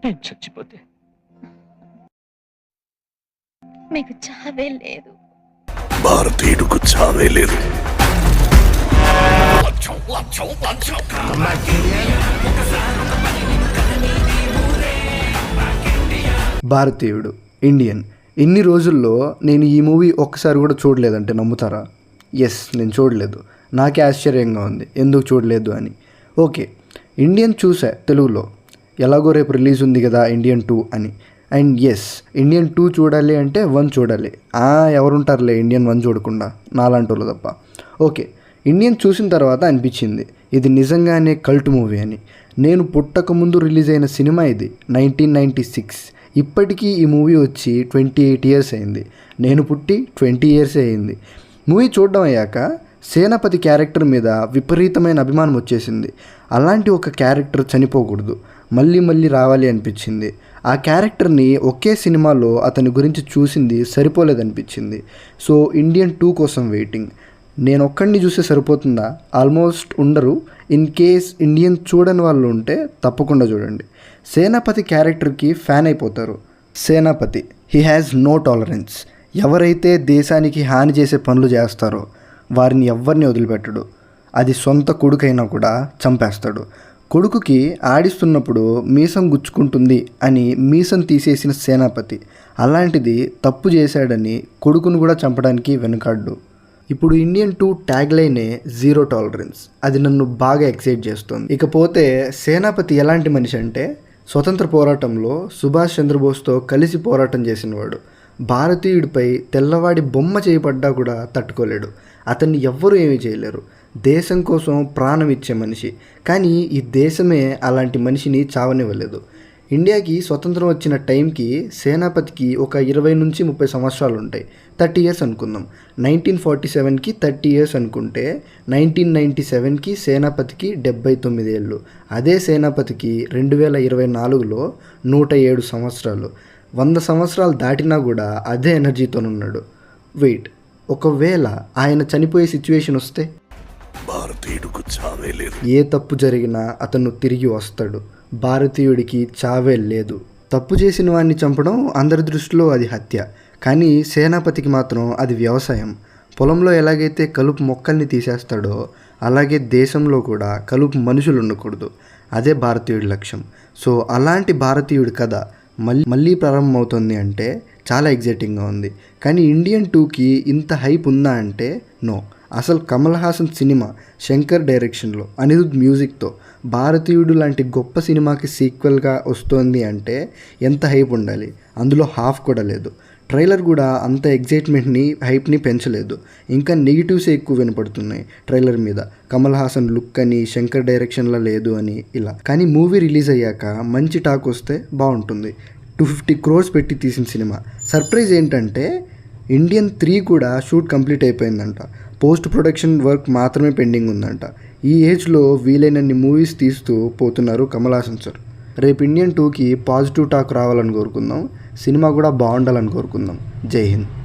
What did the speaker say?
నేను చచ్చిపోతే మీకు చావే లేదు. భారతీయుడుకు చావే లేదు. భారతీయుడు ఇండియన్ ఇన్ని రోజుల్లో నేను ఈ మూవీ ఒక్కసారి కూడా చూడలేదంటే నమ్ముతారా? ఎస్, నేను చూడలేదు. నాకే ఆశ్చర్యంగా ఉంది ఎందుకు చూడలేదు అని. ఓకే, ఇండియన్ చూసా తెలుగులో, ఎలాగో రేపు రిలీజ్ ఉంది కదా ఇండియన్ 2 అని. అండ్ ఎస్, ఇండియన్ 2 చూడాలి అంటే 1 చూడాలి. ఎవరుంటారులే ఇండియన్ 1 చూడకుండా, నాలాంటి వాళ్ళు తప్ప. ఓకే, ఇండియన్ చూసిన తర్వాత అనిపించింది ఇది నిజంగానే కల్ట్ మూవీ అని. నేను పుట్టకముందు రిలీజ్ అయిన సినిమా ఇది, 1996. ఇప్పటికీ ఈ మూవీ వచ్చి 28 ఇయర్స్ అయింది. నేను పుట్టి 20 ఇయర్స్ అయింది. మూవీ చూడడం అయ్యాక సేనాపతి క్యారెక్టర్ మీద విపరీతమైన అభిమానం వచ్చేసింది. అలాంటి ఒక క్యారెక్టర్ చనిపోకూడదు, మళ్ళీ మళ్ళీ రావాలి అనిపించింది. ఆ క్యారెక్టర్ని ఒకే సినిమాలో అతని గురించి చూసింది సరిపోలేదనిపించింది. సో ఇండియన్ 2 కోసం వెయిటింగ్. నేను ఒక్కడిని చూస్తే సరిపోతుందా? ఆల్మోస్ట్ ఉండరు. ఇన్ కేస్ ఇండియన్ చూడని వాళ్ళు ఉంటే తప్పకుండా చూడండి. సేనాపతి క్యారెక్టర్కి ఫ్యాన్ అయిపోతారు. సేనాపతి హీ హ్యాస్ నో టాలరెన్స్. ఎవరైతే దేశానికి హాని చేసే పనులు చేస్తారో వారిని ఎవరిని వదిలిపెట్టడు. అది సొంత కొడుకైనా కూడా చంపేస్తాడు. కొడుకుకి ఆడిస్తున్నప్పుడు మీసం గుచ్చుకుంటుంది అని మీసం తీసేసిన సేనాపతి. అలాంటిది తప్పు చేశాడని కొడుకును కూడా చంపడానికి వెనుకాడ్డు. ఇప్పుడు ఇండియన్ 2 ట్యాగ్ లైనే జీరో టాలరెన్స్. అది నన్ను బాగా ఎక్సైట్ చేస్తుంది. ఇకపోతే సేనాపతి ఎలాంటి మనిషి అంటే, స్వతంత్ర పోరాటంలో సుభాష్ చంద్రబోస్తో కలిసి పోరాటం చేసినవాడు. భారతీయుడిపై తెల్లవాడి బొమ్మ చేయబడ్డా కూడా తట్టుకోలేడు. అతన్ని ఎవ్వరూ ఏమీ చేయలేరు. దేశం కోసం ప్రాణం ఇచ్చే మనిషి. కానీ ఈ దేశమే అలాంటి మనిషిని చావనివ్వలేదు. ఇండియాకి స్వతంత్రం వచ్చిన టైంకి సేనాపతికి ఒక 20 నుంచి 30 సంవత్సరాలు ఉంటాయి. 30 ఇయర్స్ అనుకుందాం. 1947కి 30 ఇయర్స్ అనుకుంటే 1997కి సేనాపతికి 79 ఏళ్ళు. అదే సేనాపతికి 2024లో 107 సంవత్సరాలు. 100 సంవత్సరాలు దాటినా కూడా అదే ఎనర్జీతోనున్నాడు. వెయిట్, ఒకవేళ ఆయన చనిపోయే సిచ్యువేషన్ వస్తే? భారతీయుడుకు చావే లేదు. ఏ తప్పు జరిగినా అతను తిరిగి వస్తాడు. భారతీయుడికి చావే లేదు. తప్పు చేసిన వాడిని చంపడం అందరి దృష్టిలో అది హత్య. కానీ సేనాపతికి మాత్రం అది వ్యవసాయం. పొలంలో ఎలాగైతే కలుపు మొక్కల్ని తీసేస్తాడో అలాగే దేశంలో కూడా కలుపు మనుషులు ఉండకూడదు. అదే భారతీయుడి లక్ష్యం. సో అలాంటి భారతీయుడి కథ మళ్ళీ ప్రారంభమవుతుంది అంటే చాలా ఎగ్జైటింగ్గా ఉంది. కానీ ఇండియన్ 2కి ఇంత హైప్ ఉందా అంటే నో. అసలు కమల్ హాసన్ సినిమా శంకర్ డైరెక్షన్లో అనిరుద్ మ్యూజిక్తో భారతీయుడు లాంటి గొప్ప సినిమాకి సీక్వెల్గా వస్తోంది అంటే ఎంత హైప్ ఉండాలి. అందులో హాఫ్ కూడా లేదు. ట్రైలర్ కూడా అంత ఎగ్జైట్మెంట్ని హైప్ని పెంచలేదు. ఇంకా నెగిటివ్సే ఎక్కువ వినపడుతున్నాయి ట్రైలర్ మీద. కమల్ హాసన్ లుక్ అని, శంకర్ డైరెక్షన్లో లేదు అని ఇలా. కానీ మూవీ రిలీజ్ అయ్యాక మంచి టాక్ వస్తే బాగుంటుంది. 250 crores పెట్టి తీసిన సినిమా. సర్ప్రైజ్ ఏంటంటే ఇండియన్ 3 కూడా షూట్ కంప్లీట్ అయిపోయిందంట. పోస్ట్ ప్రొడక్షన్ వర్క్ మాత్రమే పెండింగ్ ఉందంట. ఈ ఏజ్లో వీలైనన్ని మూవీస్ తీస్తూ పోతున్నారు కమల్ హాసన్ సార్. రేపు ఇండియన్ 2కి పాజిటివ్ టాక్ రావాలని కోరుకుందాం. సినిమా కూడా బాగుండాలని కోరుకుందాం. జై హింద్.